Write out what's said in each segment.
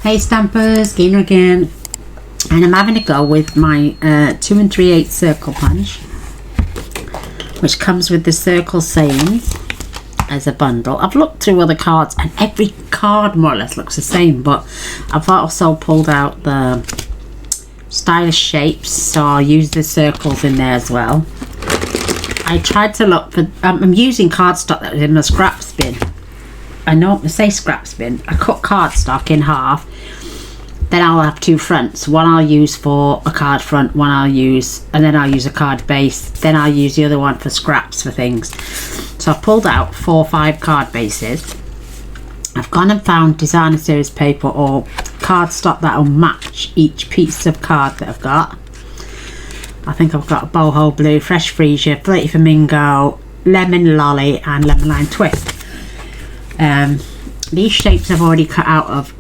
Hey Stampers, Gaynor again, and I'm having a go with my 2 3/8 circle punch, which comes with the circle sayings as a bundle. I've looked through other cards and every card more or less looks the same, but I've also pulled out the stylish shapes, so I'll use the circles in there as well. I tried to look for, I'm using cardstock that was in my scraps bin. I know, I say scraps bin. I cut cardstock in half. Then I'll have two fronts. One I'll use for a card front, one I'll use, and then I'll use a card base. Then I'll use the other one for scraps for things. So I've pulled out 4 or 5 card bases. I've gone and found designer series paper or cardstock that'll match each piece of card that I've got. I think I've got a boho blue, fresh freesia, flirty flamingo, lemon lolly, and lemon lime twist. These shapes I've already cut out of.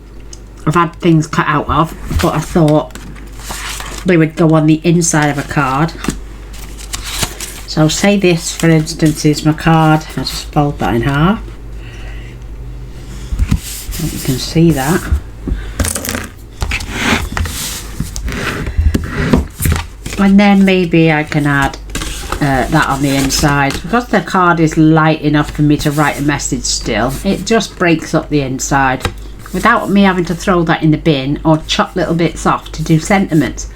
I've had things cut out of, but I thought they would go on the inside of a card. So say this, for instance, is my card. I'll just fold that in half. Hope you can see that. And then maybe I can add that on the inside. Because the card is light enough for me to write a message still, it just breaks up the inside without me having to throw that in the bin or chop little bits off to do sentiments,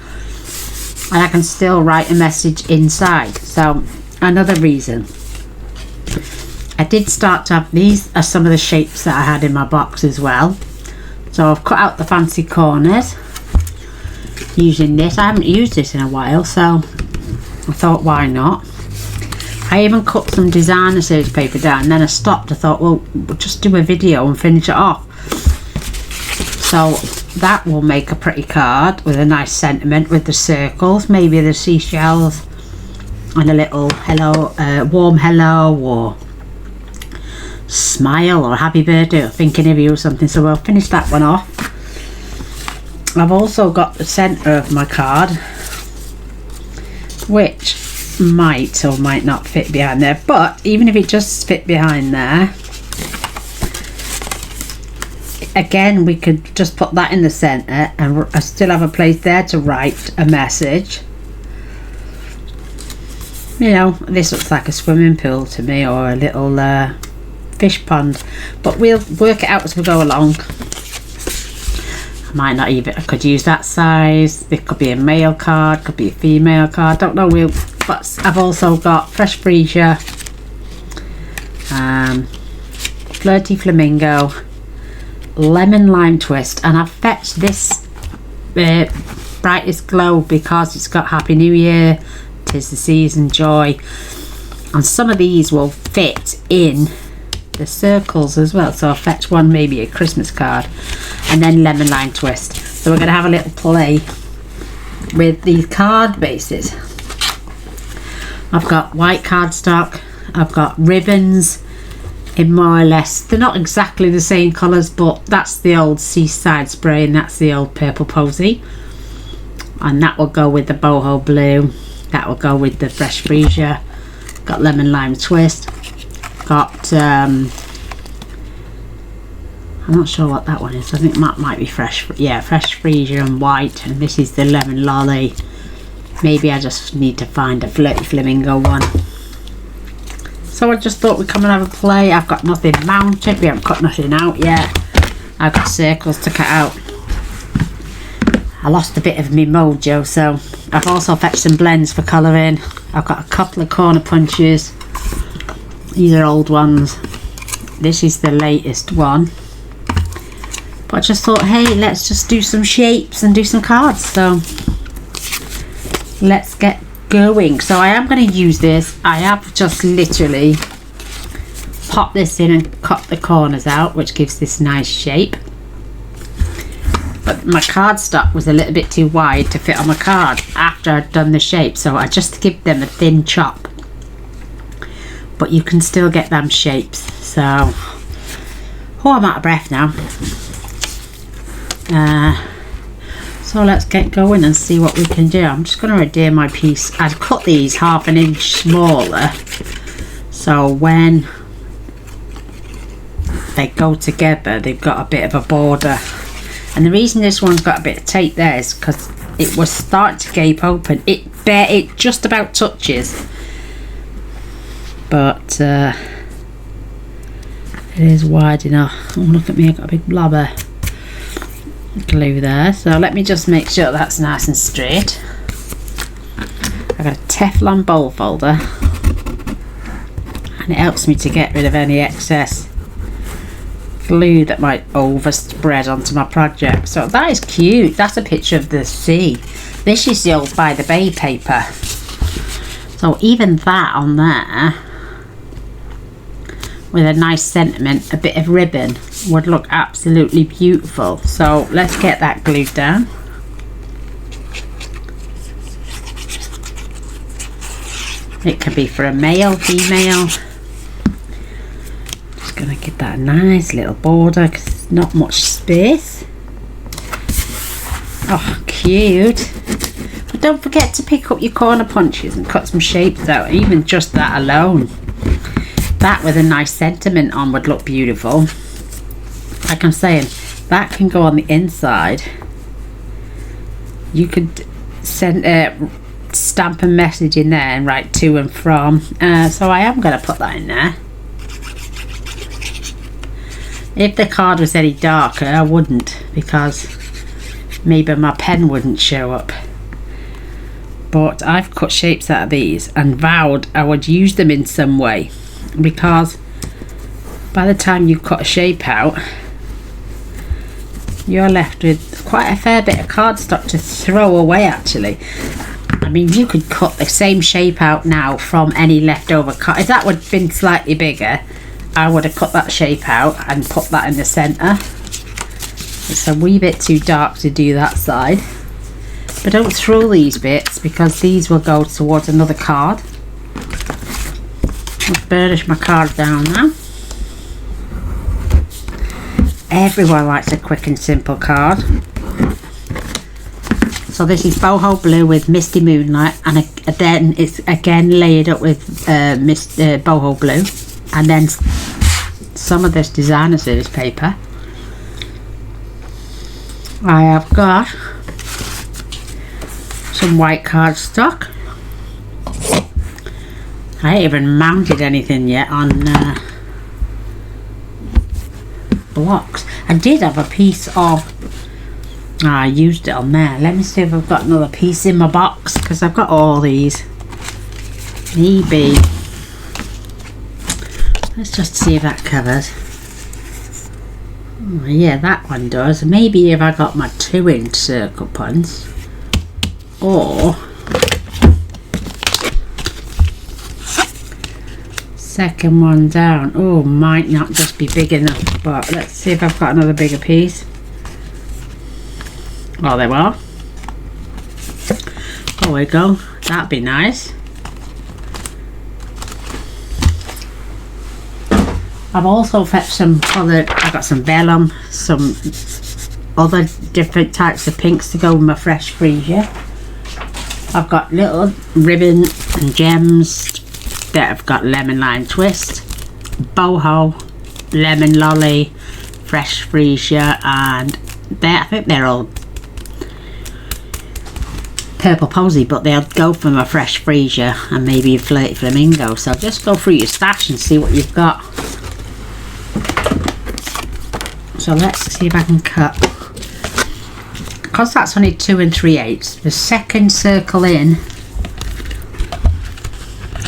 and I can still write a message inside. So another reason I did start to have, these are some of the shapes that I had in my box as well. So I've cut out the fancy corners using this. I haven't used this in a while, so I thought, why not? I even cut some designer series paper down, and then I stopped. I thought, well, we'll just do a video and finish it off. So that will make a pretty card with a nice sentiment with the circles, maybe the seashells, and a little hello, warm hello, or smile, or happy birthday, or thinking of you, or something. So we'll finish that one off. I've also got the centre of my card, which might or might not fit behind there, but even if it just fit behind there, again we could just put that in the centre and I still have a place there to write a message. You know, this looks like a swimming pool to me, or a little fish pond, but we'll work it out as we go along. I might not even, I could use that size. It could be a male card, could be a female card, don't know. But I've also got fresh freesia, flirty flamingo, lemon lime twist, and I've fetched this brightest glow because it's got Happy New Year, 'tis the season, joy, and some of these will fit in the circles as well. So I'll fetch one, maybe a Christmas card, and then lemon lime twist. So we're going to have a little play with these card bases. I've got white cardstock, I've got ribbons in more or less, they're not exactly the same colours, but that's the old Seaside Spray and that's the old Purple Posy, and that will go with the boho blue, that will go with the fresh freesia. Got lemon lime twist, got I'm not sure what that one is. I think that might be fresh, yeah, fresh freesia and white, and this is the lemon lolly. Maybe I just need to find a flirty flamingo one. So I just thought we'd come and have a play. I've got nothing mounted, we haven't cut nothing out yet. I've got circles to cut out. I lost a bit of my mojo, so I've also fetched some blends for colouring. I've got a couple of corner punches. These are old ones. This is the latest one. But I just thought, hey, let's just do some shapes and do some cards. So let's get going. So I am going to use this. I have just literally popped this in and cut the corners out, which gives this nice shape. But my cardstock was a little bit too wide to fit on my card after I'd done the shape, so I just give them a thin chop. But you can still get them shapes. So, oh, I'm out of breath now. So let's get going and see what we can do. I'm just going to adhere my piece. I've cut these 1/2 inch smaller, so when they go together they've got a bit of a border And the reason this one's got a bit of tape there is because it was starting to gape open. It just about touches, but it is wide enough. Oh, look at me, I've got a big blob of glue there. So let me just make sure that's nice and straight. I've got a Teflon bowl folder, and it helps me to get rid of any excess glue that might overspread onto my project. So that is cute. That's a picture of the sea. This is the old By the Bay paper. So even that on there, with a nice sentiment, a bit of ribbon, would look absolutely beautiful. So let's get that glued down. It can be for a male, female. Just gonna give that a nice little border because there's not much space. Oh, cute. But don't forget to pick up your corner punches and cut some shapes out. Even just that alone, that with a nice sentiment on would look beautiful. Like I'm saying, that can go on the inside. You could send stamp a message in there and write to and from. So I am going to put that in there. If the card was any darker, I wouldn't, because maybe my pen wouldn't show up. But I've cut shapes out of these and vowed I would use them in some way, because by the time you cut a shape out, you're left with quite a fair bit of cardstock to throw away. Actually, I mean, you could cut the same shape out now from any leftover card. If that would have been slightly bigger, I would have cut that shape out and put that in the centre. It's a wee bit too dark to do that side, but don't throw these bits because these will go towards another card. I'll burnish my card down now. Everyone likes a quick and simple card. So this is boho blue with misty moonlight, and then it's again layered up with boho blue, and then some of this designer series paper. I have got some white cardstock. I ain't even mounted anything yet on blocks. I did have a piece of, I used it on there. Let me see if I've got another piece in my box, because I've got all these. Maybe. Let's just see if that covers. Oh, yeah, that one does. Maybe if I got my 2-inch circle punch, or second one down. Oh, might not just be big enough, but let's see if I've got another bigger piece. Oh, there we are. There we go. That'd be nice. I've also fetched some other, I got some vellum, some other different types of pinks to go with my fresh freesia. I've got little ribbon and gems that have got lemon lime twist, boho, lemon lolly, fresh freesia, and I think they're all purple posy, but they'll go for my fresh freesia and maybe a flirty flamingo. So just go through your stash and see what you've got. So let's see if I can cut, because that's only 2 3/8. The second circle in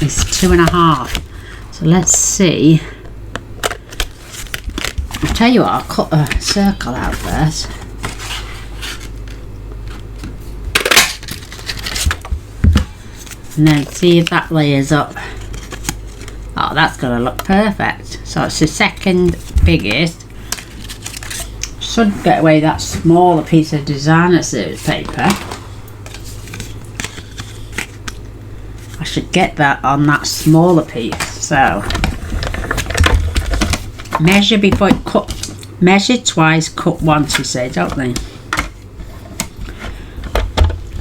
is 2 1/2. So let's see. I'll tell you what, I'll cut a circle out first. And then see if that layers up. Oh, that's going to look perfect. So it's the second biggest. Should get away that smaller piece of designer series paper. I should get that on that smaller piece. So measure before you cut. Measure twice, cut once, you say, don't they?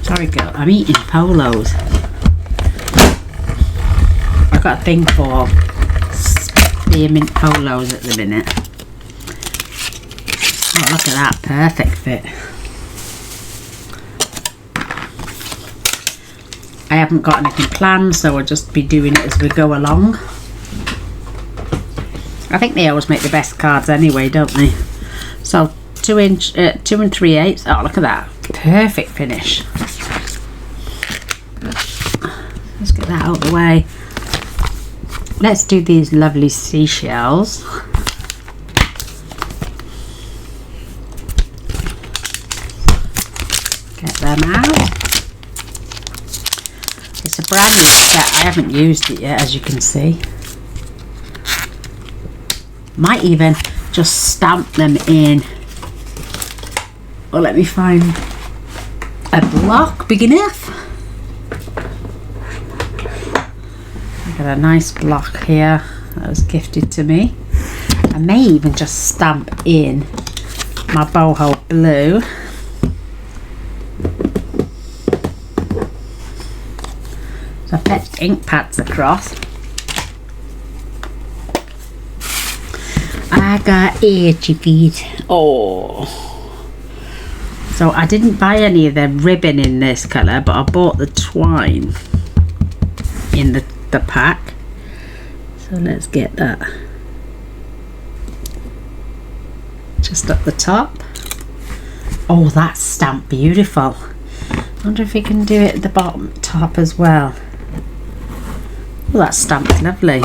Sorry girl, I'm eating polos. I've got a thing for spearmint polos at the minute. Oh, look at that, perfect fit. I haven't got anything planned, so I'll just be doing it as we go along. I think they always make the best cards anyway, don't they? So 2 and 3/8. Oh, look at that, perfect finish. Let's get that out of the way. Let's do these lovely seashells. Get them out. It's a brand new set. I haven't used it yet, as you can see. Might even just stamp them in. Well, let me find a block big enough. I got a nice block here that was gifted to me. I may even just stamp in my boho blue. So I fetched ink pads across. I got itchy feet. Oh. So I didn't buy any of the ribbon in this colour, but I bought the twine in the pack. So let's get that just up the top. Oh, that's stamped beautiful. I wonder if we can do it at the bottom top as well. Oh, that stamp's lovely.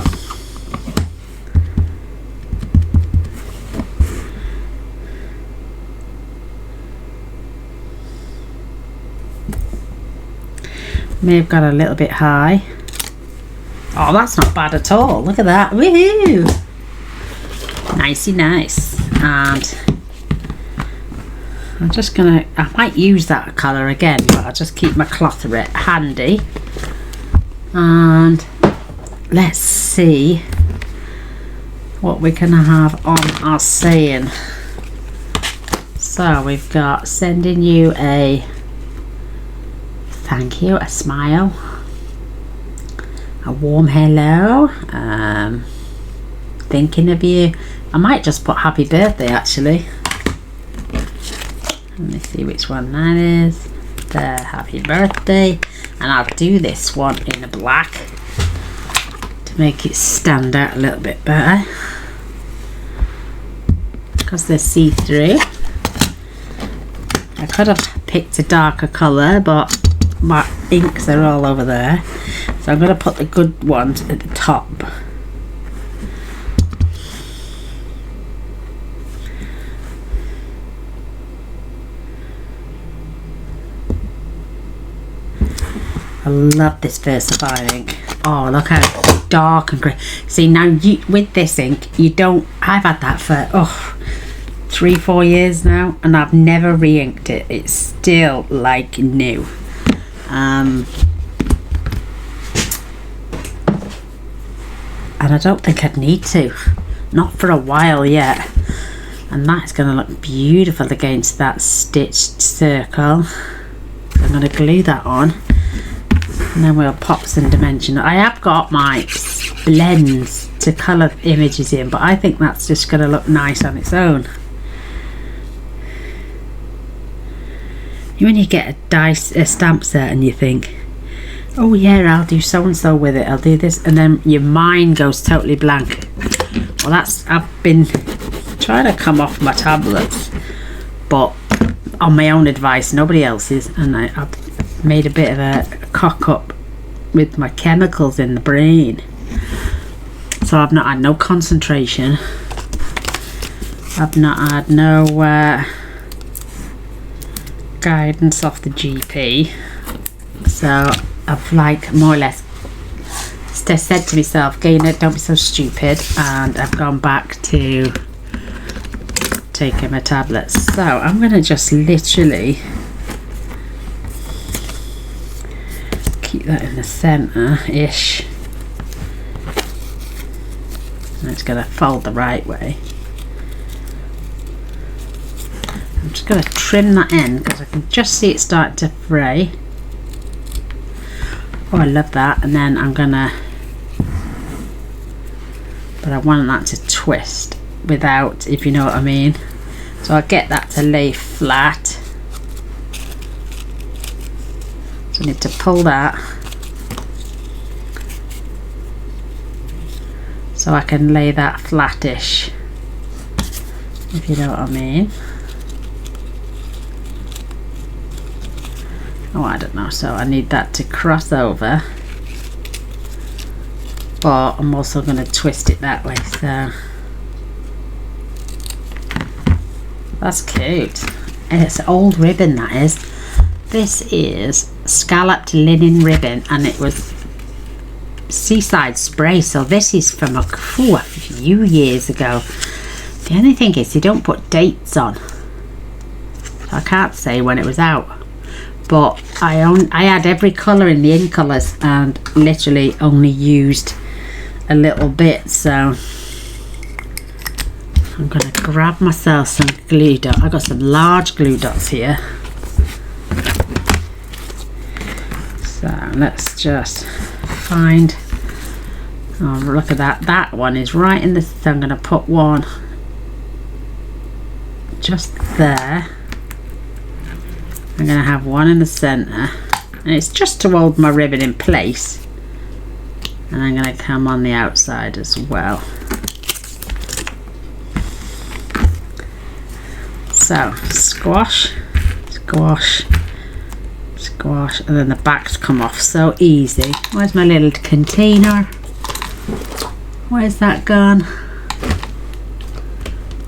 May have got a little bit high. Oh, that's not bad at all. Look at that. Woohoo! Nicey nice. And I'm just gonna, I might use that colour again, but I'll just keep my cloth handy. And let's see what we're gonna have on our saying. So we've got sending you a thank you, a smile, a warm hello, thinking of you. I might just put happy birthday actually. Let me see which one that is. The happy birthday. And I'll do this one in a black to make it stand out a little bit better, because they're see-through. I could have picked a darker colour, but my inks are all over there, so I'm going to put the good ones at the top. I love this Versafire ink. Oh, look how dark and grey. See, now you, with this ink, you don't, I've had that for 3-4 years now, and I've never re-inked it. It's still like new. And I don't think I'd need to, not for a while yet. And that's going to look beautiful against that stitched circle. So I'm going to glue that on, and then we'll pop some dimension. I have got my blends to colour images in, but I think that's just going to look nice on its own. When you get a stamp set and you think, oh yeah, I'll do so and so with it, I'll do this, and then your mind goes totally blank. Well, that's, I've been trying to come off my tablets, but on my own advice, nobody else's, and I've made a bit of a cock up with my chemicals in the brain, so I've not had no concentration, I've not had no guidance off the GP, so I've like more or less said to myself, Gaynor, don't be so stupid, and I've gone back to taking my tablets. So I'm going to just literally keep that in the centre ish, and it's going to fold the right way. I'm just going to trim that end because I can just see it starting to fray. Oh, I love that. And then I'm going to, but I want that to twist without, if you know what I mean. So I get that to lay flat. So I need to pull that so I can lay that flattish, if you know what I mean. Oh, I don't know, so I need that to cross over, but I'm also going to twist it that way, so that's cute. And it's old ribbon, that is. This is scalloped linen ribbon, and it was Seaside Spray, so this is from a few years ago. The only thing is they don't put dates on, so I can't say when it was out, but I had every colour in the in colours and literally only used a little bit, so I'm gonna grab myself some glue dots. I got some large glue dots here, so let's just find, oh look at that one is right in the, so I'm gonna put one just there. I'm gonna have one in the center, and it's just to hold my ribbon in place, and I'm gonna come on the outside as well. So squash, squash, squash, and then the backs come off so easy. Where's my little container? Where's that gone?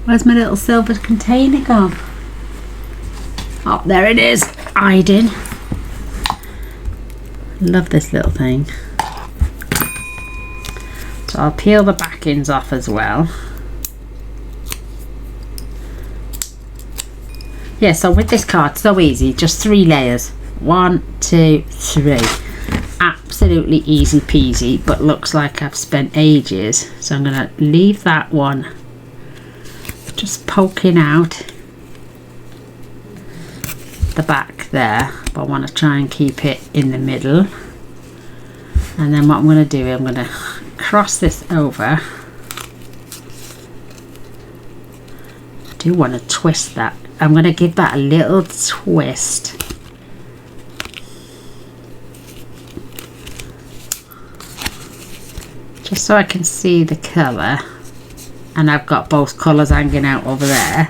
Where's my little silver container gone? Oh, there it is, hiding. Love this little thing. So I'll peel the backings off as well. Yeah, so with this card, so easy, just 3 layers. 1, 2, 3. Absolutely easy peasy, but looks like I've spent ages. So I'm gonna leave that one just poking out the back there, but I want to try and keep it in the middle. And then what I'm going to do, I'm going to cross this over. I do want to twist that. I'm going to give that a little twist. Just so I can see the colour. And I've got both colours hanging out over there.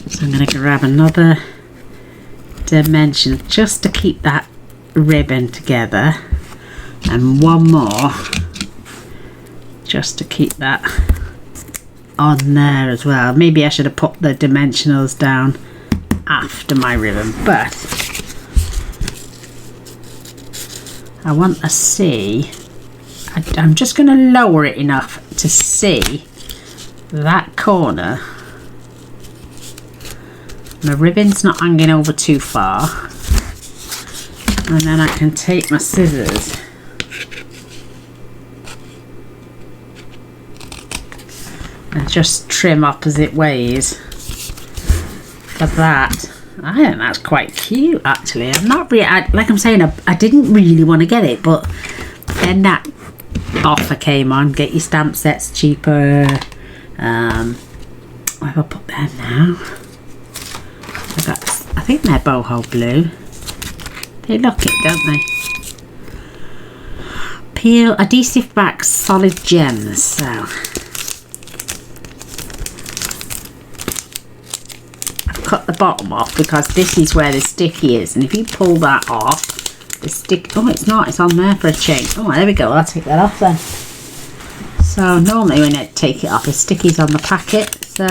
So I'm going to grab another dimension just to keep that ribbon together, and one more just to keep that on there as well. Maybe I should have put the dimensionals down after my ribbon, but I want to see. I'm just going to lower it enough to see that corner. My ribbon's not hanging over too far, and then I can take my scissors and just trim opposite ways for that. I think that's quite cute actually. I'm not really, like I'm saying, I didn't really want to get it, but then that offer came on, get your stamp sets cheaper. Where have I put them now? I think they're boho blue. They look it, don't they? Peel adhesive back solid gems. So I've cut the bottom off because this is where the sticky is, and if you pull that off, the stick, oh it's not, it's on there for a change. Oh there we go, I'll take that off then. So normally when I take it off, the sticky's on the packet, so.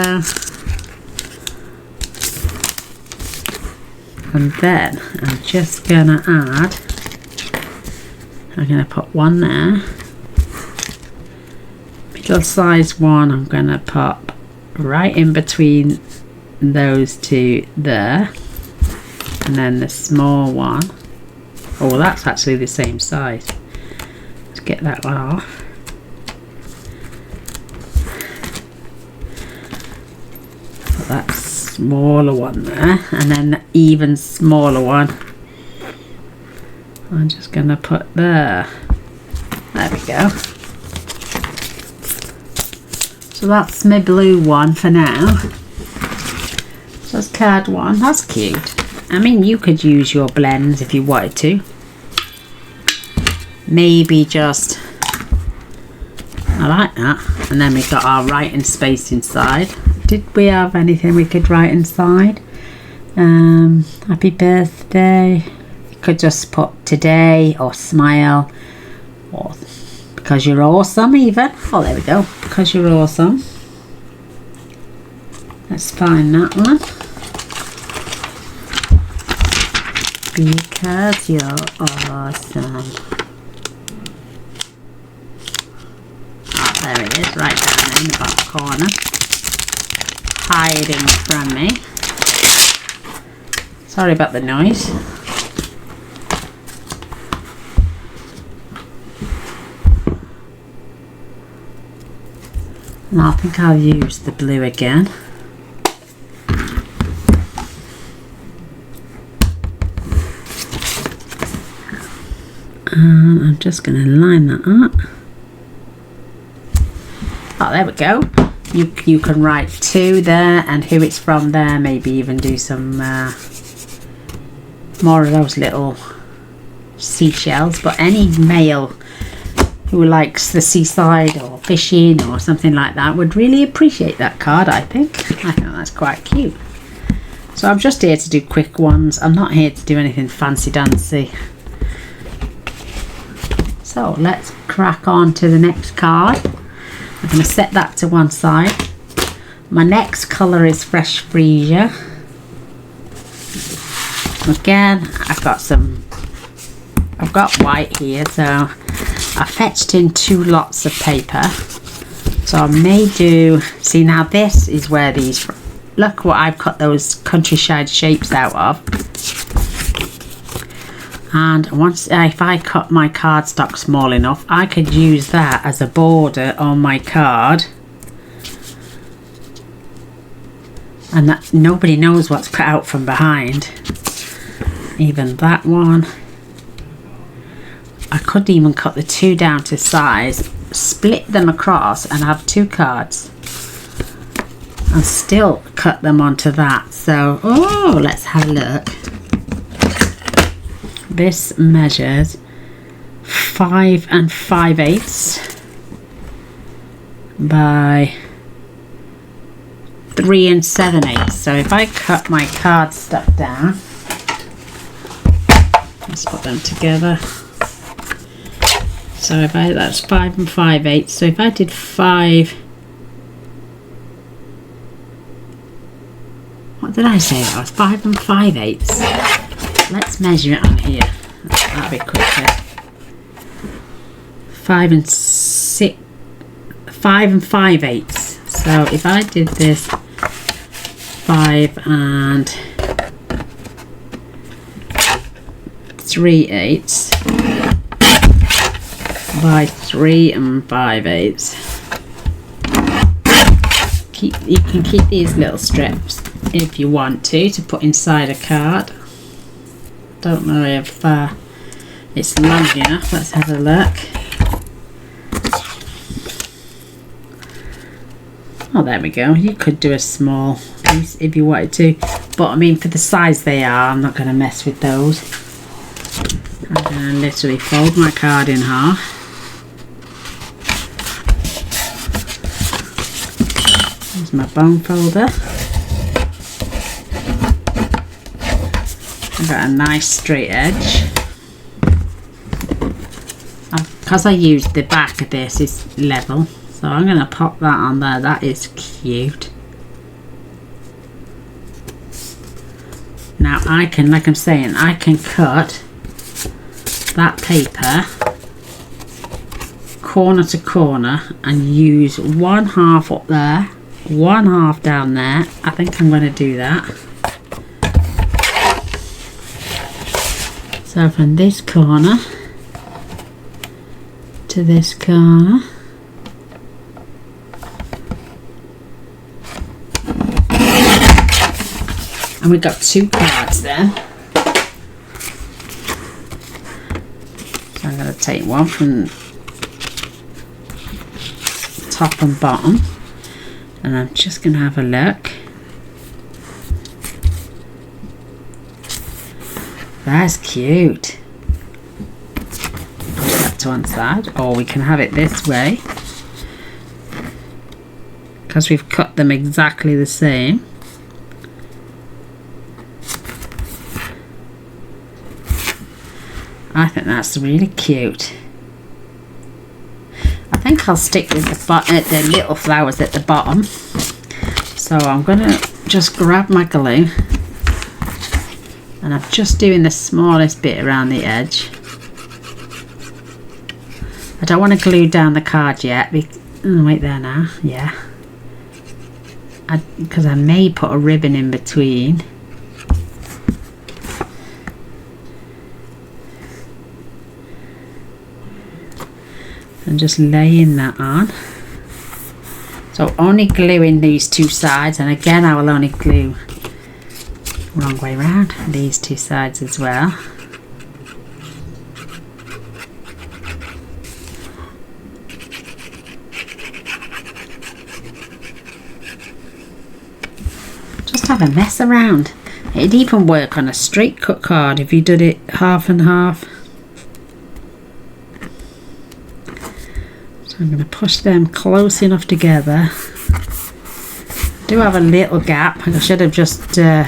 And then I'm just gonna add, I'm gonna put one there, middle size one I'm gonna pop right in between those two there, and then the small one, oh that's actually the same size, let's get that one off. Put that smaller one there, and then the even smaller one I'm just gonna put there. There we go. So that's my blue one for now. So it's card 1. That's cute. I mean, you could use your blends if you wanted to. Maybe just... I like that. And then we've got our writing space inside. Did we have anything we could write inside? Happy birthday. You could just put today or smile or because you're awesome even. Oh, there we go. Because you're awesome. Let's find that one. Because you're awesome. Oh, there it is, right down there in the bottom corner. Hiding from me. Sorry about the noise. And I think I'll use the blue again. And I'm just going to line that up. Oh, there we go. You can write to there and who it's from there. Maybe even do some more of those little seashells. But any male who likes the seaside or fishing or something like that would really appreciate that card, I think. I think that's quite cute. So I'm just here to do quick ones. I'm not here to do anything fancy dancy. So let's crack on to the next card. I'm going to set that to one side. My next colour is Fresh Freesia. Again, I've got white here, so I fetched in 2 lots of paper. So I may do, see now this is where these, look what I've cut those countryside shapes out of. And once, if I cut my cardstock small enough, I could use that as a border on my card. And that nobody knows what's cut out from behind. Even that one. I could even cut the 2 down to size, split them across and have 2 cards. And still cut them onto that. So, oh, let's have a look. This measures 5 5/8 by 3 7/8. So if I cut my card stuff down, let's put them together. So if that's 5 5/8. So if I did 5, what did I say? That was 5 5/8. Let's measure it on here. That'll be quicker. 5 5/8. So if I did this 5 3/8 by 3 5/8. You can keep these little strips if you want to put inside a card. Don't know if it's long enough. Let's have a look. Oh, there we go. You could do a small piece if you wanted to, but I mean for the size they are, I'm not going to mess with those. I'm going to literally fold my card in half. There's my bone folder. I've got a nice straight edge. Because I used the back of this is level, so I'm going to pop that on there. That is cute. Now I can, like I'm saying, I can cut that paper corner to corner and use 1/2 up there, 1/2 down there. I think I'm going to do that. So from this corner to this corner. And we've got 2 cards there. So I'm going to take one from top and bottom. And I'm just going to have a look. That's cute. Put that to one side, or we can have it this way because we've cut them exactly the same. I think that's really cute. I think I'll stick with the little flowers at the bottom. So I'm going to just grab my glue, and I'm just doing the smallest bit around the edge. I don't want to glue down the card yet. Wait there now. Yeah. Because I may put a ribbon in between. And just laying that on. So only gluing these two sides, and again I will only glue wrong way around these two sides as well. Just have a mess around. It'd even work on a straight cut card if you did it half and half. I'm going to push them close enough together. I do have a little gap. I should have just so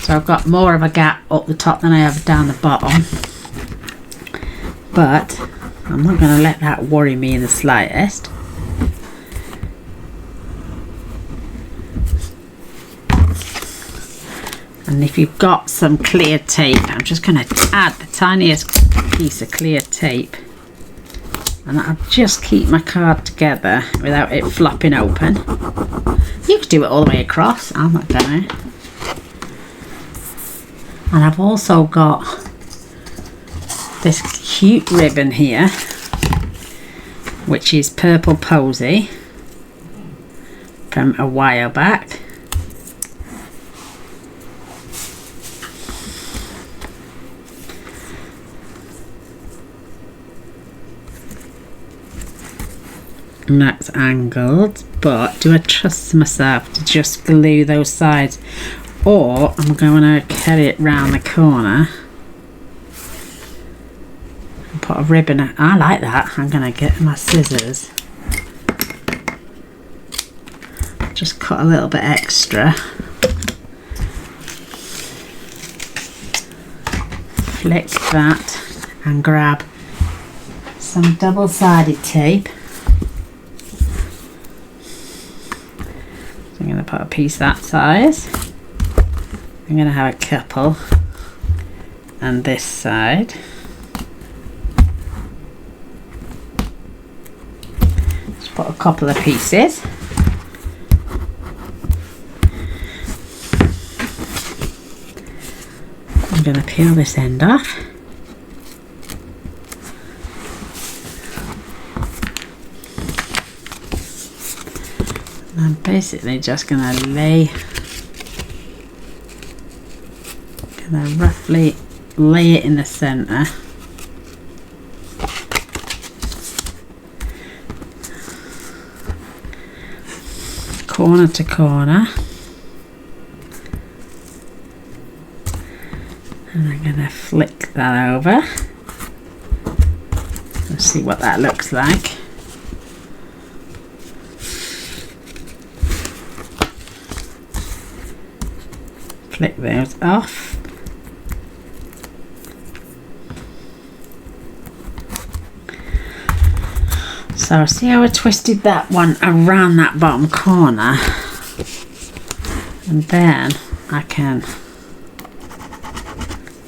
I've got more of a gap up the top than I have down the bottom, but I'm not going to let that worry me in the slightest. And if you've got some clear tape, I'm just going to add the tiniest piece of clear tape, and that'll just keep my card together without it flopping open. You could do it all the way across. I'm not going to. And I've also got this cute ribbon here, which is Purple Posy from a while back. And that's angled, but do I trust myself to just glue those sides, or I'm going to carry it round the corner and put a ribbon. I like that. I'm going to get my scissors, just cut a little bit extra, flick that and grab some double-sided tape. I'm going to put a piece that size. I'm going to have a couple on this side. Just put a couple of pieces. I'm going to peel this end off. I'm basically just going to roughly lay it in the center. Corner to corner. And I'm going to flick that over. Let's see what that looks like. Flick those off. So see how I twisted that one around that bottom corner, and then I can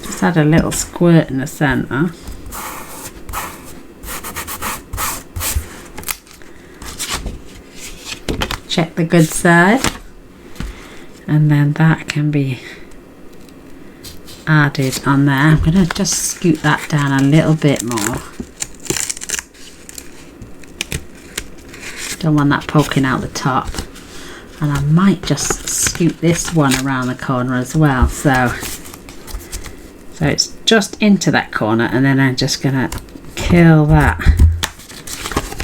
just add a little squirt in the center. Check the good side. And then that can be added on there. I'm going to just scoot that down a little bit more. Don't want that poking out the top. And I might just scoot this one around the corner as well. So it's just into that corner, and then I'm just going to curl that.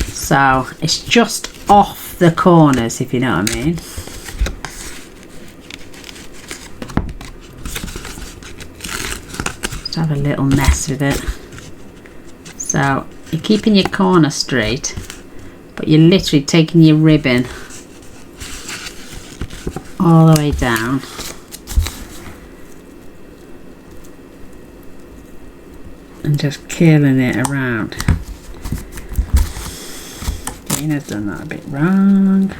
So it's just off the corners, if you know what I mean. Just have a little mess with it. So you're keeping your corner straight, but you're literally taking your ribbon all the way down. And just curling it around. Gaynor's done that a bit wrong.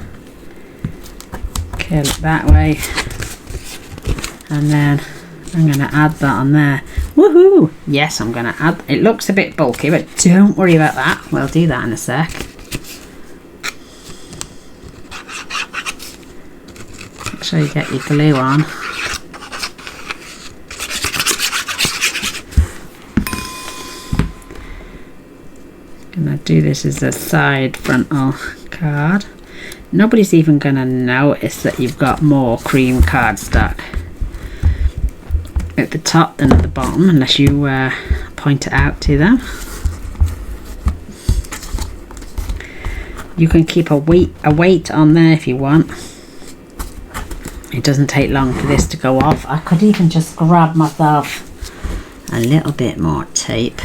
Curl it that way. And then I'm going to add that on there. Woohoo! Yes, I'm going to add. It looks a bit bulky, but don't worry about that. We'll do that in a sec. Make sure you get your glue on. Gonna do this as a side frontal card. Nobody's even gonna notice that you've got more cream cardstock at the top than at the bottom, unless you point it out to them. You can keep a weight on there if you want. It doesn't take long for this to go off. I could even just grab myself a little bit more tape.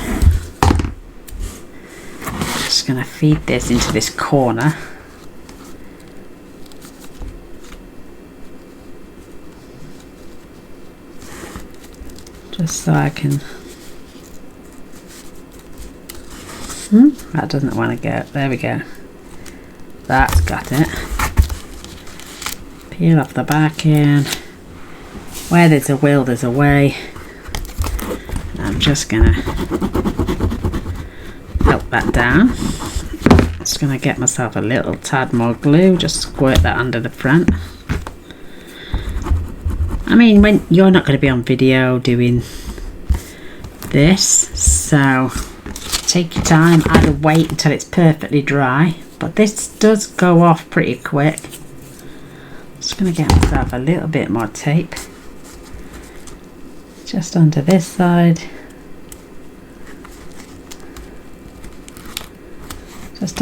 Just going to feed this into this corner. Just so I can... that doesn't want to go. There we go. That's got it. Peel off the back end. Where there's a will, there's a way. I'm just going to help that down. Just going to get myself a little tad more glue, just squirt that under the front. I mean, when you're not going to be on video doing this, so take your time, either wait until it's perfectly dry, but this does go off pretty quick. Just going to get myself a little bit more tape just onto this side.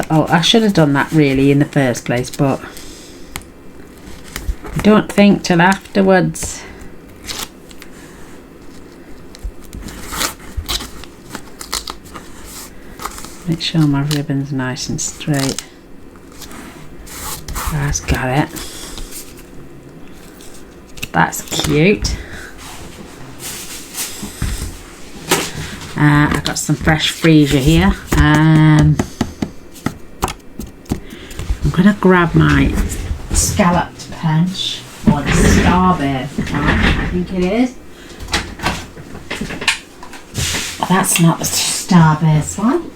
Oh, I should have done that really in the first place, but I don't think till afterwards. Make sure my ribbon's nice and straight. That's got it. That's cute. I've got some fresh freesia here. I'm going to grab my scalloped punch, or the Starburst, I think it is. That's not the Starburst one.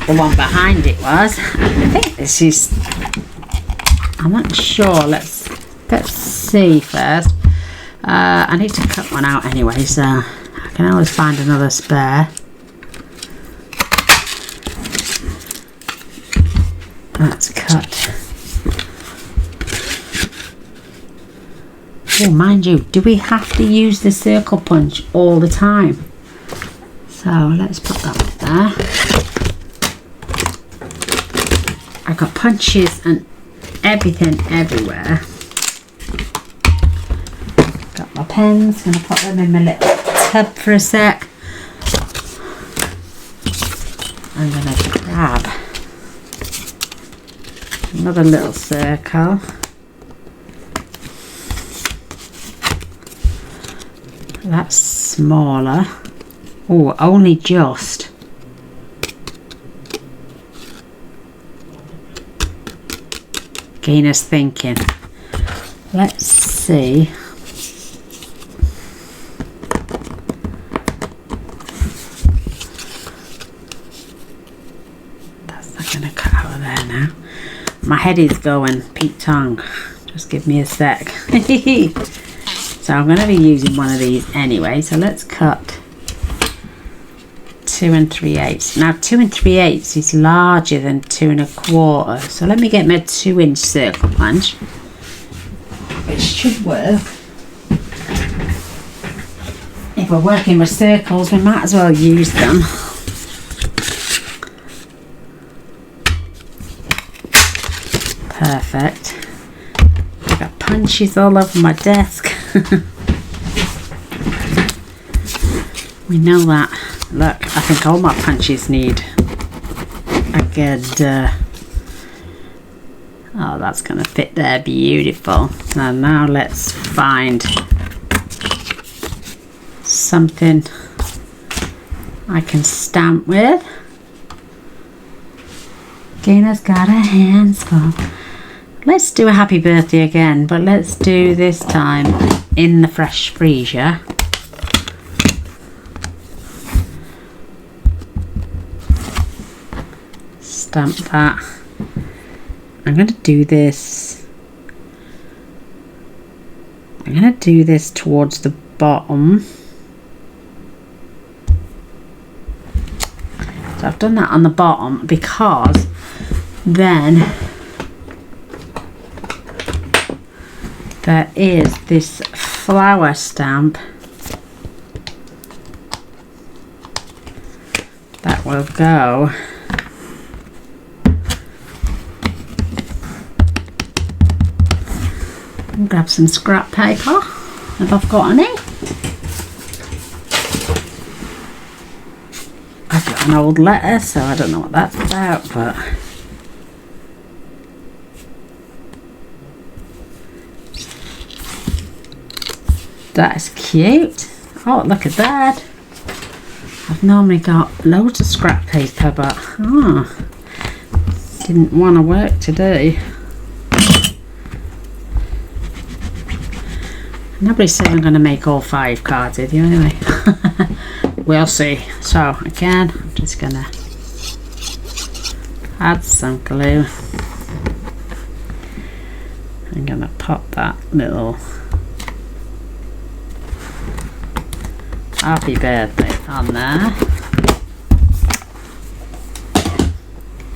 The one behind it was. I think this is... I'm not sure. Let's see first. I need to cut one out anyway, so I can always find another spare. That's cut. Oh, mind you, do we have to use the circle punch all the time? So let's put that there. I got punches and everything everywhere. Got my pens, gonna put them in my little tub for a sec. I'm gonna grab another little circle. That's smaller. Oh, only just. Gaynor's thinking. Let's see. That's not going to cut out of there now. My head is going Pete Tong. Just give me a sec. So I'm going to be using one of these anyway. So let's cut 2 3/8. Now 2 3/8 is larger than 2 1/4. So let me get my 2-inch circle punch, which should work. If we're working with circles, we might as well use them. Perfect. I've got punches all over my desk. We know that. Look, I think all my punches need a good... oh, that's going to fit there beautiful. And now let's find something I can stamp with. Gaynor's got her hands full. Let's do a happy birthday again, but let's do this time in the fresh freezer. Stamp that. I'm going to do this. I'm going to do this towards the bottom. So I've done that on the bottom because then there is this flower stamp that will go and grab some scrap paper if I've got any. I've got an old letter, so I don't know what that's about, but that's cute. Oh, look at that. I've normally got loads of scrap paper, but didn't want to work today. Nobody said I'm going to make all 5 cards with you anyway. We'll see. So again, I'm just going to add some glue. I'm going to pop that little happy birthday on there.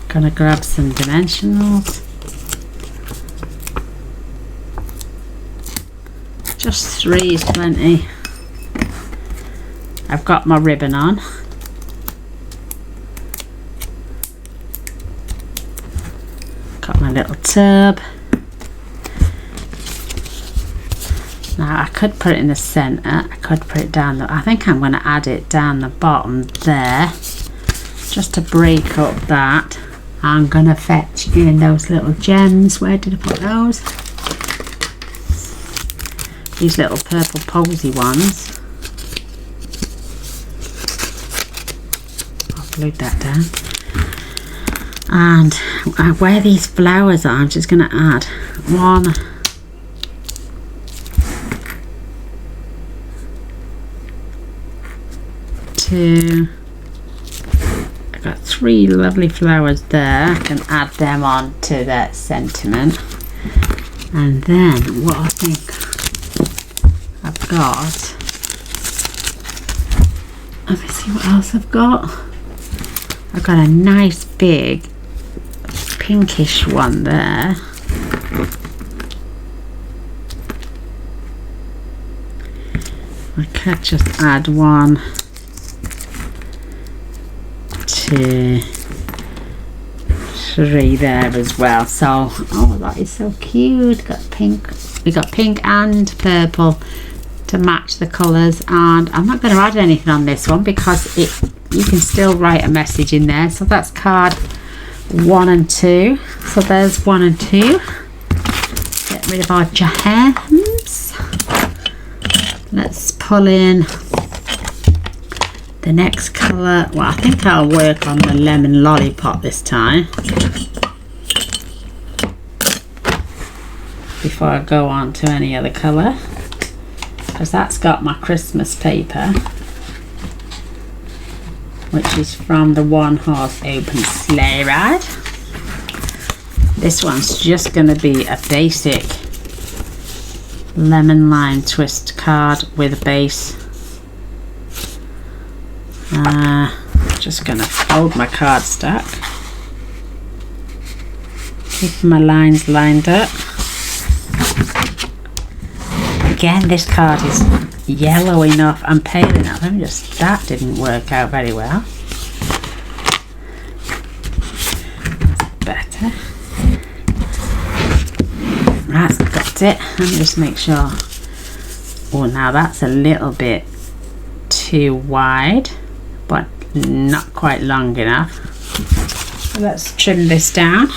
Gonna grab some dimensionals. Just 3 is plenty. I've got my ribbon on. Got my little tub. Now I could put it in the centre, I could put it down I think I'm going to add it down the bottom there, just to break up that. I'm going to fetch in those little gems. Where did I put those? These little purple posy ones. I'll glue that down. And where these flowers are, I'm just going to add 1, 2, I've got 3 lovely flowers there. I can add them on to that sentiment. And then what I think I've got, let me see what else I've got. I've got a nice big pinkish one there. I could just add 1, 2, 3 there as well. So, oh, that is so cute. Got pink. We got pink and purple to match the colours, and I'm not going to add anything on this one because you can still write a message in there. So that's card 1 and 2. So there's 1 and 2. Get rid of our gems. Let's pull in the next colour. Well, I think I'll work on the lemon lollipop this time before I go on to any other colour, because that's got my Christmas paper, which is from the One Horse Open Sleigh Ride. This one's just going to be a basic lemon lime twist card with a base. Just going to fold my card stack, keep my lines lined up. Again, this card is yellow enough and pale enough. That didn't work out very well. That's better. That's got that's it. Let me just make sure. Oh, now that's a little bit too wide, but not quite long enough. So let's trim this down.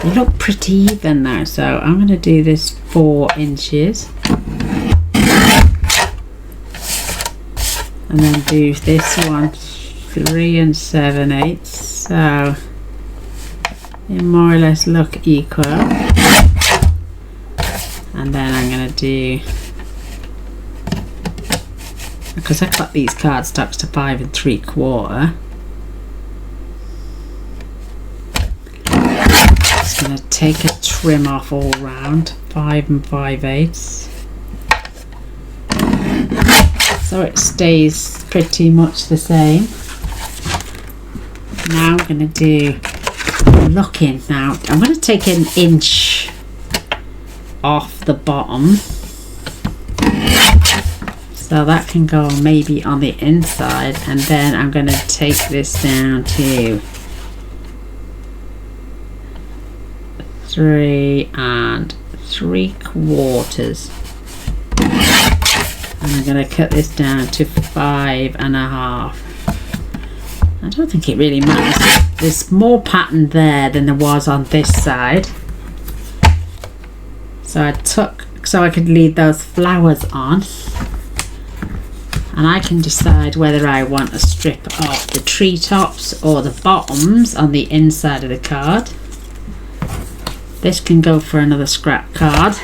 They look pretty even now, so I'm going to do this 4 inches. And then do this one 3 7/8, so they more or less look equal. And then I'm going to do, because I cut these cardstocks to 5 3/4, just going to take a trim off all round 5 5/8, so it stays pretty much the same. Now I'm going to do looking. Now I'm going to take 1 inch off the bottom, so that can go maybe on the inside, and then I'm going to take this down to 3 3/4, and I'm going to cut this down to 5 1/2. I don't think it really matters. There's more pattern there than there was on this side, so I could leave those flowers on, and I can decide whether I want a strip of the treetops or the bottoms on the inside of the card. This can go for another scrap card.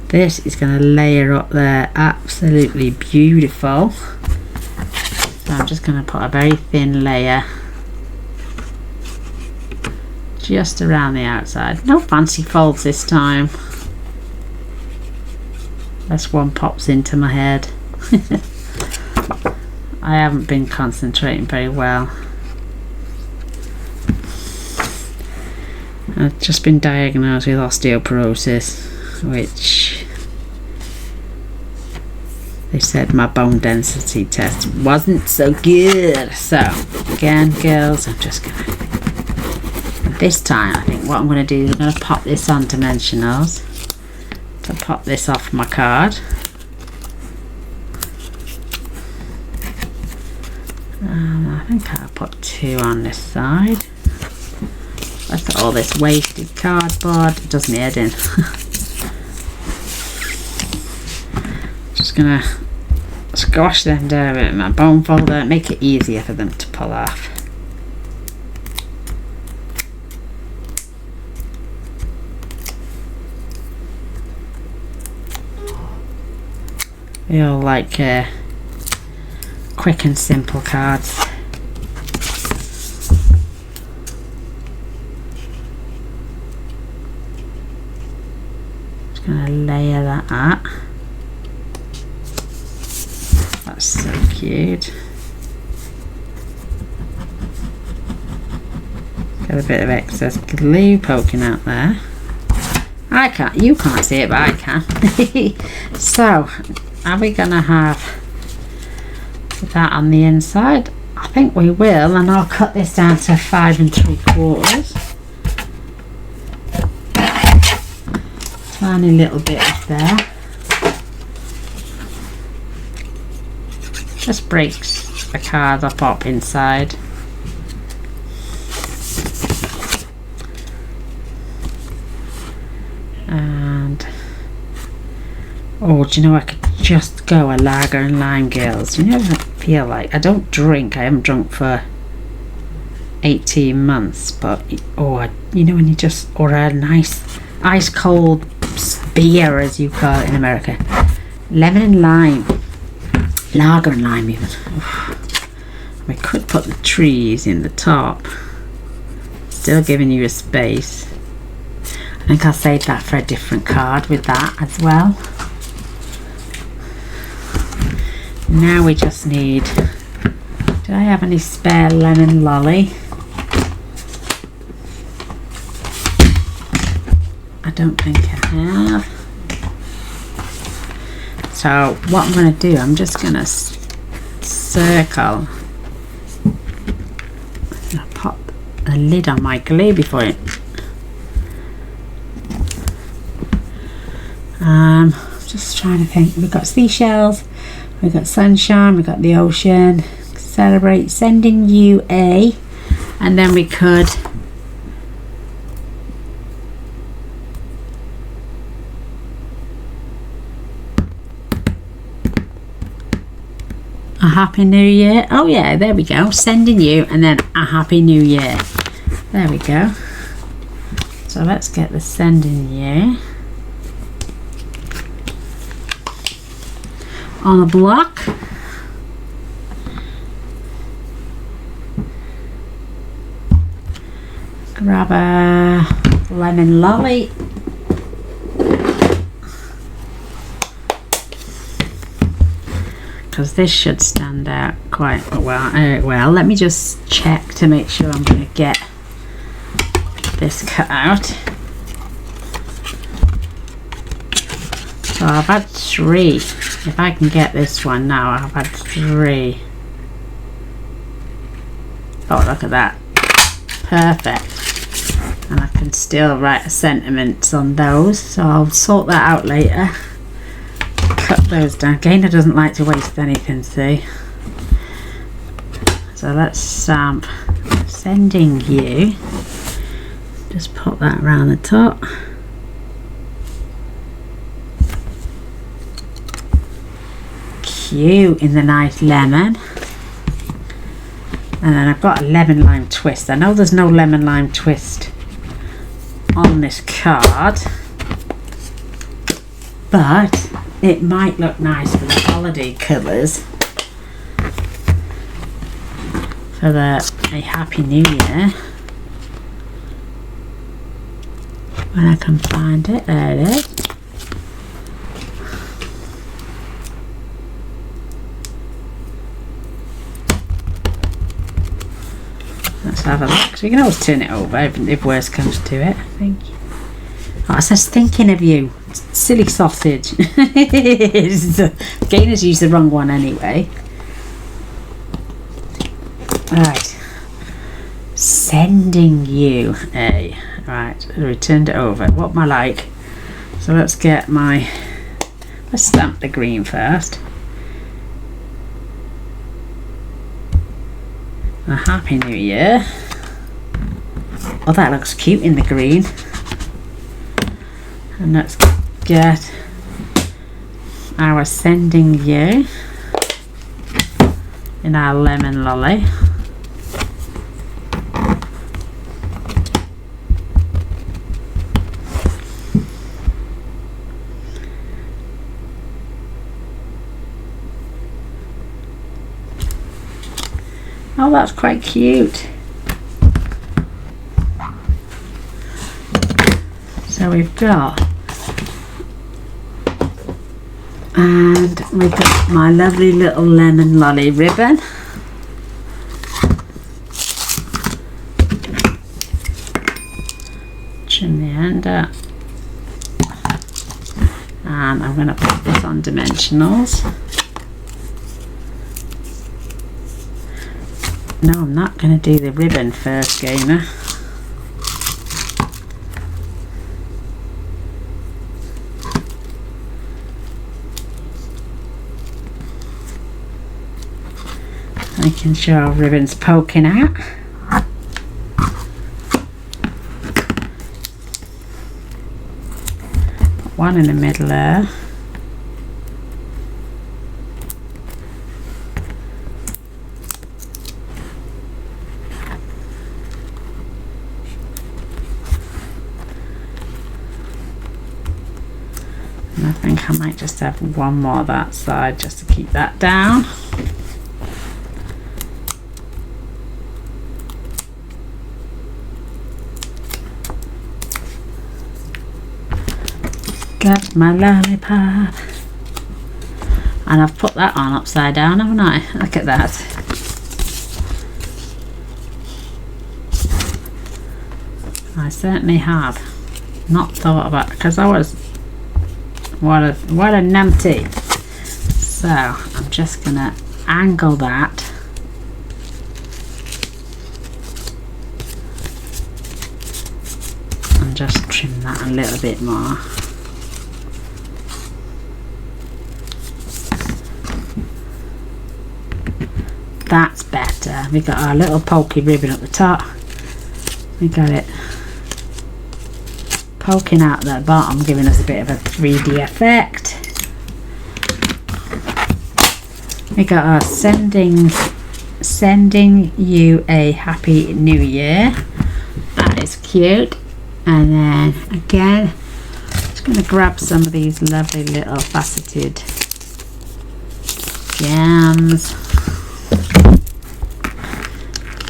This is going to layer up there absolutely beautiful. So I'm just going to put a very thin layer just around the outside. No fancy folds this time. This one pops into my head. I haven't been concentrating very well. I've just been diagnosed with osteoporosis, which they said my bone density test wasn't so good. So again, girls, I'm just gonna, this time I think what I'm going to do is I'm going to pop this on dimensionals to pop this off my card. I think I'll put 2 on this side. Look at all this wasted cardboard, it does me head in. Just gonna squash them down with my bone folder, make it easier for them to pull off. They all like quick and simple cards. Just gonna layer that up. That's so cute. Got a bit of excess glue poking out there. You can't see it, but I can. So, are we gonna have that on the inside? I think we will, and I'll cut this down to 5 3/4. Tiny little bit up there. Just breaks the card up inside. And oh, do you know, I could just go a lager and lime, girls. You never feel like, I don't drink, I haven't drunk for 18 months, but oh, you know, when you just order a nice ice cold beer, as you call it in America, lemon and lime, lager and lime even. We could put the trees in the top, still giving you a space. I think I'll save that for a different card with that as well. Now we just need, did I have any spare lemon lolly? I don't think I have. So what I'm going to do, I'm just going to circle a lid on my glue before it. Just trying to think. We've got seashells, we've got sunshine, we've got the ocean. Celebrate, sending you a, and then we could a happy new year. Oh yeah, there we go, sending you, and then a happy new year. There we go. So let's get the sending you on a block. Grab a lemon lolly. Because this should stand out quite well. Let me just check to make sure I'm going to get this cut out. So I've had 3. If I can get this one now, I've had 3. Oh, look at that. Perfect. And I can still write sentiments on those, so I'll sort that out later. Cut those down. Gaynor doesn't like to waste anything, see? So let's stamp sending you. Just put that around the top. Cute in the nice lemon. And then I've got a lemon lime twist. I know there's no lemon lime twist on this card, but it might look nice for the holiday colours for a happy new year. When I can find it, there it is. Let's have a look. So you can always turn it over if worse comes to it, I think. Oh, it says thinking of you. Silly sausage. Gaynor's used the wrong one anyway. Right. Sending you a. Right, I returned it over. What am I like? So let's get my. Let's stamp the green first. A happy new year. Oh, that looks cute in the green. And let's get our sending you in our lemon lolly. Oh, that's quite cute. So we've got, and we've got my lovely little lemon lolly ribbon. Trim the end up. And I'm going to put this on dimensionals. No, I'm not going to do the ribbon first, Gaynor. Making sure our ribbon's poking out. Put one in the middle there. And I think I might just have one more that side just to keep that down. Got my lollipop. And I've put that on upside down, haven't I? Look at that. I certainly have not thought about, because I was what a numpty. So I'm just gonna angle that and just trim that a little bit more. That's better. We got our little pokey ribbon at the top. We got it poking out the bottom, giving us a bit of a 3D effect. We got our sending you a happy new year. That is cute. And then again, just going to grab some of these lovely little faceted gems,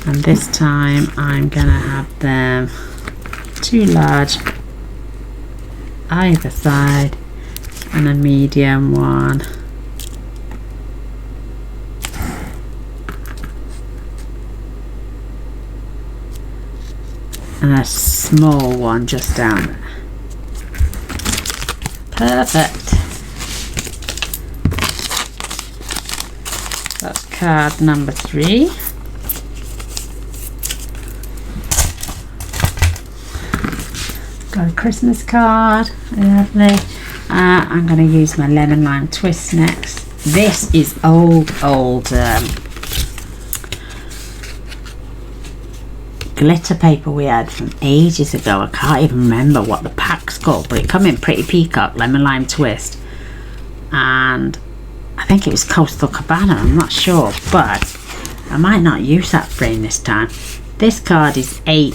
and this time I'm going to have them 2 large either side and a medium one. And a small one just down there. Perfect. That's card number 3. Got a Christmas card. Lovely. I'm going to use my lemon lime twist next. This is old glitter paper we had from ages ago. I can't even remember what the pack's called, but it come in Pretty Peacock lemon lime twist, and I think it was Coastal Cabana, I'm not sure, but I might not use that frame this time. This card is 8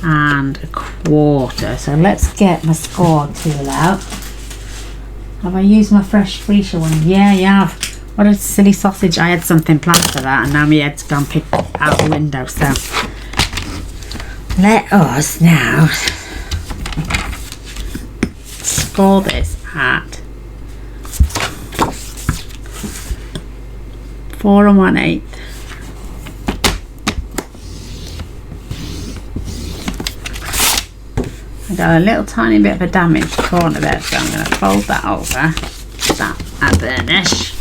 1/4, so let's get my score tool out. Have I used my fresh freesia one? Yeah, yeah. What a silly sausage. I had something planned for that and now my head's gone picked out the window, so let us now score this at 4 1/8. I got a little tiny bit of a damaged corner there, so I'm going to fold that over that a burnish.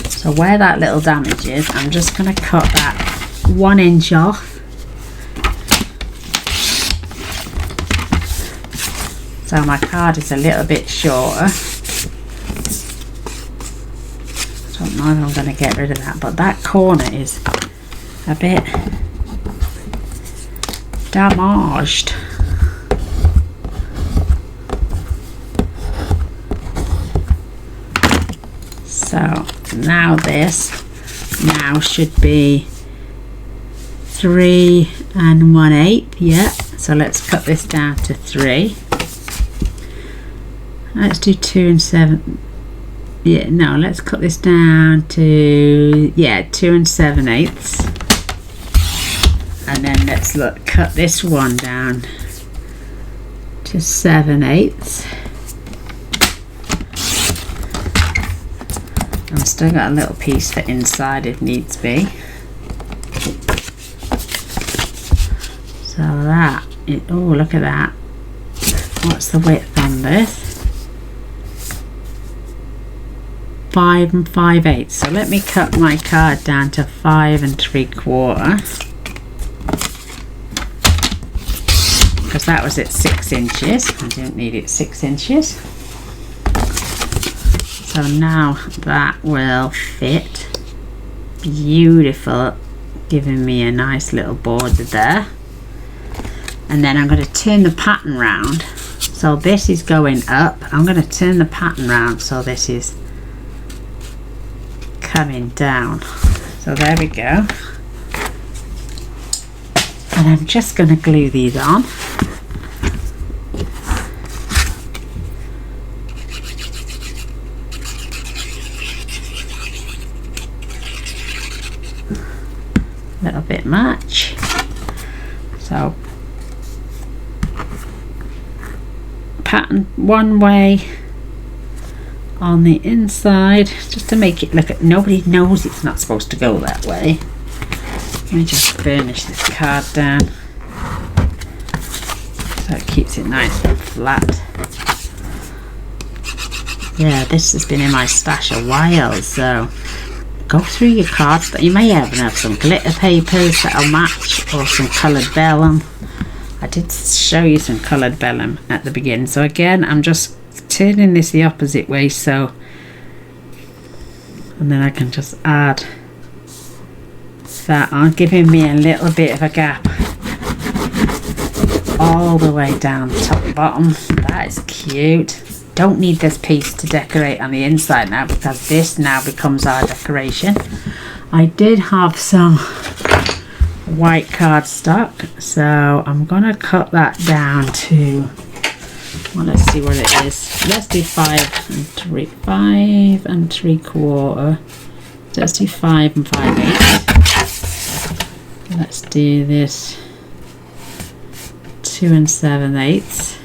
So where that little damage is, I'm just going to cut that 1 inch off. So my card is a little bit shorter. I don't know if I'm going to get rid of that, but that corner is a bit damaged. So now this should be 3 1/8. Yeah, so let's cut this down to 3. Let's do 2 7. Yeah, no, let's cut this down to 2 7/8. And then let's cut this one down to 7/8. I've still got a little piece for inside if needs be. So that is, oh, look at that. What's the width on this? 5 5/8. So let me cut my card down to 5 3/4. Because that was at 6 inches. I don't need it 6 inches. So now that will fit beautiful, giving me a nice little border there. And then I'm going to turn the pattern round. So this is going up. I'm going to turn the pattern round so this is coming down. So there we go. And I'm just going to glue these on. A little bit much. So pattern one way on the inside, just to make it look at, nobody knows it's not supposed to go that way. Let me just burnish this card down so it keeps it nice and flat. Yeah, this has been in my stash a while, so go through your cards. That you may even have some glitter papers that'll match, or some coloured vellum. I did show you some coloured vellum at the beginning, so again I'm just turning this the opposite way, so, and then I can just add that on, giving me a little bit of a gap all the way down top and bottom. That is cute. Don't need this piece to decorate on the inside now, because this now becomes our decoration. I did have some white cardstock, so I'm gonna cut that down to, well, let's see what it is. Let's do 5 and 3/4. Let's do 5 and 5/8. Let's do this 2 and 7/8.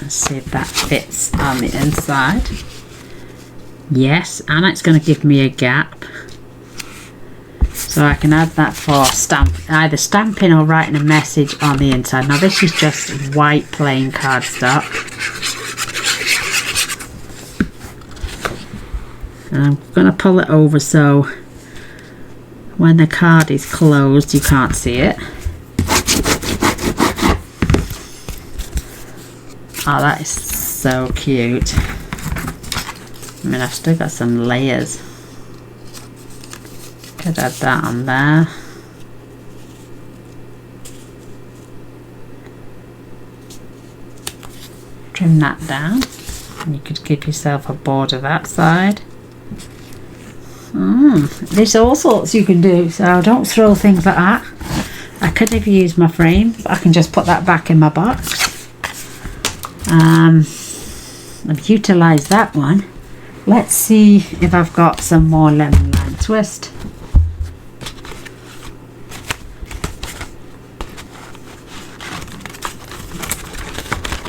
Let's see if that fits on the inside. Yes, and it's going to give me a gap, so I can add that for either stamping or writing a message on the inside. Now this is just white plain cardstock, and I'm going to pull it over so when the card is closed you can't see it. Oh, that is so cute. I mean, I've still got some layers. Could add that on there. Trim that down, and you could give yourself a border that side. There's all sorts you can do, so don't throw things like that. I could have used my frame, but I can just put that back in my box. I've utilised that one. Let's see if I've got some more lemon lime twist.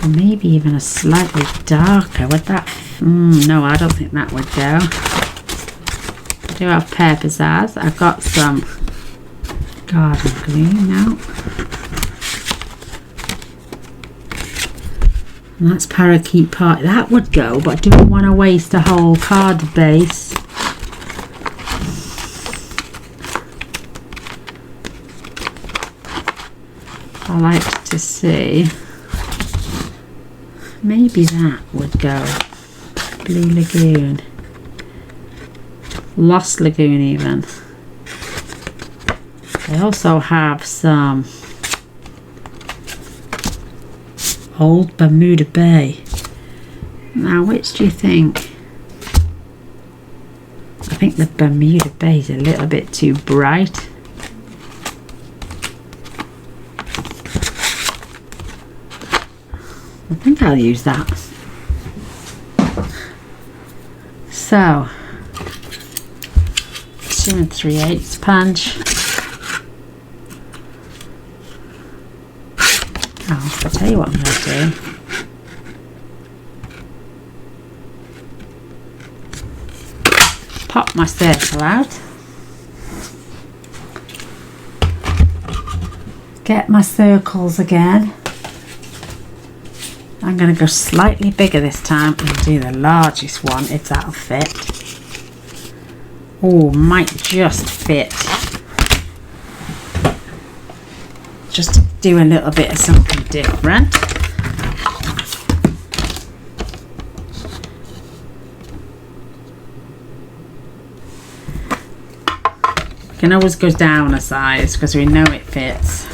Or maybe even a slightly darker. Would that? No, I don't think that would go. I do have pear pizzazz. I've got some garden glue now. And that's parakeet party. That would go, but I don't want to waste a whole card base. I like to see. Maybe that would go. Blue Lagoon. Lost Lagoon even. I also have some Old Bermuda Bay. Now, which do you think? I think the Bermuda Bay is a little bit too bright. I think I'll use that. So, 2 3/8 punch. Oh, I'll tell you what I'm going to do. Pop my circle out. Get my circles again. I'm going to go slightly bigger this time and do the largest one if that'll fit. Oh, might just fit. Just to do a little bit of something different. You can always go down a size because we know it fits.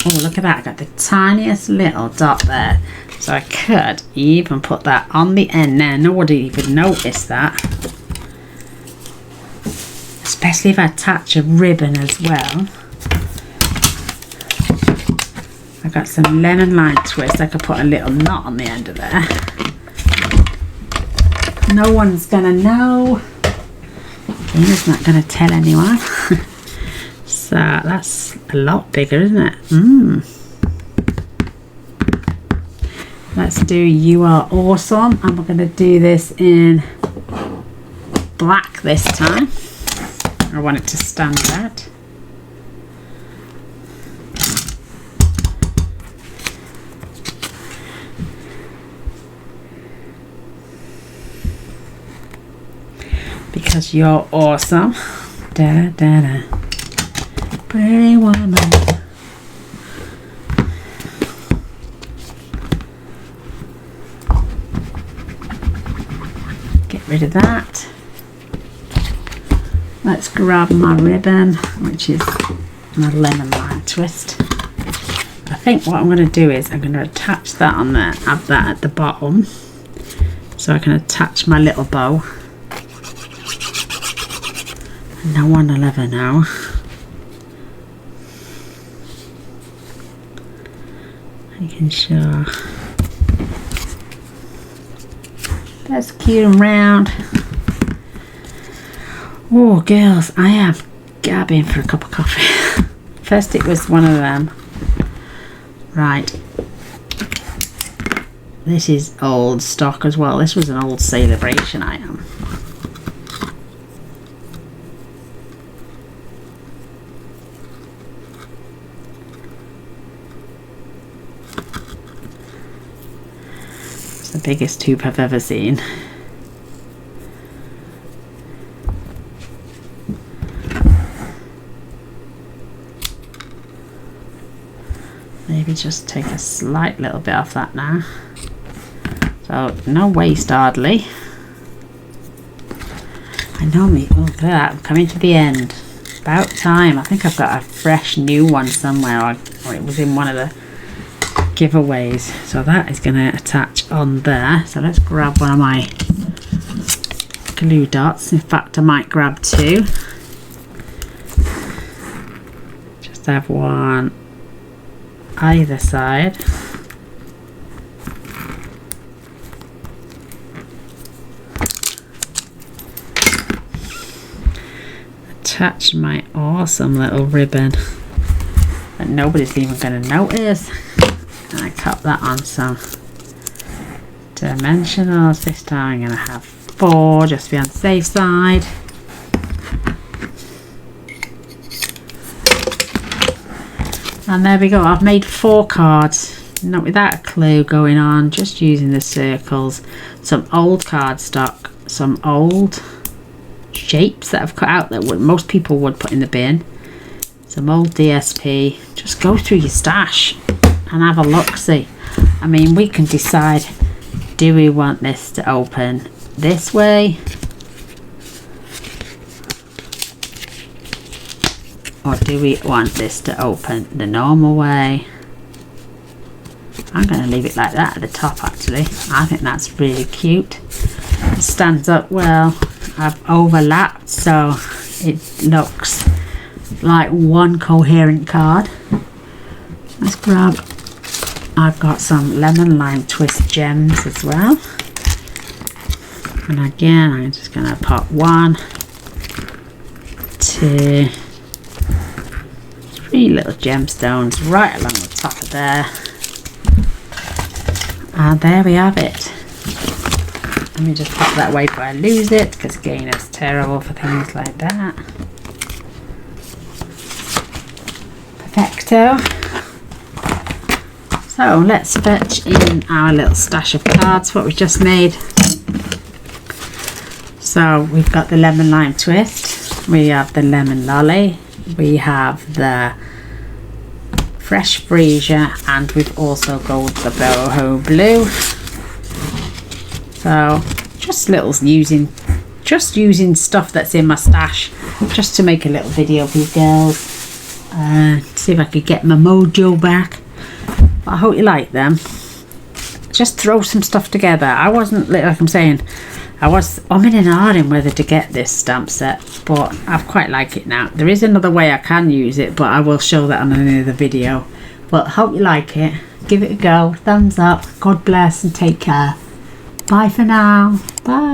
Oh, look at that, I got the tiniest little dot there. So I could even put that on the end there. Nobody even noticed that. Especially if I attach a ribbon as well. I got some lemon lime twist. I could put a little knot on the end of there. No one's gonna know. Gina's not gonna tell anyone. So that's a lot bigger, isn't it? Let's do You Are Awesome, and we're going to do this in black this time. I want it to stand out. Because you're awesome. Da da da. Pretty woman. Get rid of that. Let's grab my ribbon, which is my lemon lime twist. I think what I'm going to do is I'm going to attach that on there, have that at the bottom, so I can attach my little bow. No one will ever know. Making sure that's cute and round. Oh girls, I am gabbing for a cup of coffee. First it was one of them. Right. This is old stock as well. This was an old celebration item. It's the biggest tube I've ever seen. Maybe just take a slight little bit off that now. So no waste hardly. I know me. Oh, look at that! I'm coming to the end. About time. I think I've got a fresh new one somewhere, or it was in one of the giveaways. So that is going to attach on there. So let's grab one of my glue dots. In fact, I might grab two. Just have one either side. Attach my awesome little ribbon that nobody's even going to notice. And I cut that on some dimensionals. This time I'm going to have 4 just to be on the safe side. And there we go. I've made 4 cards, not without a clue going on, just using the circles, some old cardstock, some old shapes that I've cut out that most people would put in the bin, some old DSP. Just go through your stash and have a look, see. I mean, we can decide, do we want this to open this way, or do we want this to open the normal way? I'm going to leave it like that at the top actually. I think that's really cute. It stands up well. I've overlapped so it looks like one coherent card. Let's grab, I've got some lemon lime twist gems as well. And again, I'm just going to pop 1, 2, 3 little gemstones right along the top of there. And there we have it. Let me just pop that away before I lose it, because Gaynor's terrible for things like that. Perfecto. So let's fetch in our little stash of cards, what we just made. So we've got the lemon lime twist, we have the lemon lolly, we have the fresh freesia, and we've also got the boho blue. So just using stuff that's in my stash just to make a little video for you girls. See if I could get my mojo back. But I hope you like them. Just throw some stuff together. I wasn't, like I'm saying, I was umming and ahhing whether to get this stamp set, but I quite like it now. There is another way I can use it, but I will show that on another video. But hope you like it. Give it a go. Thumbs up. God bless and take care. Bye for now. Bye.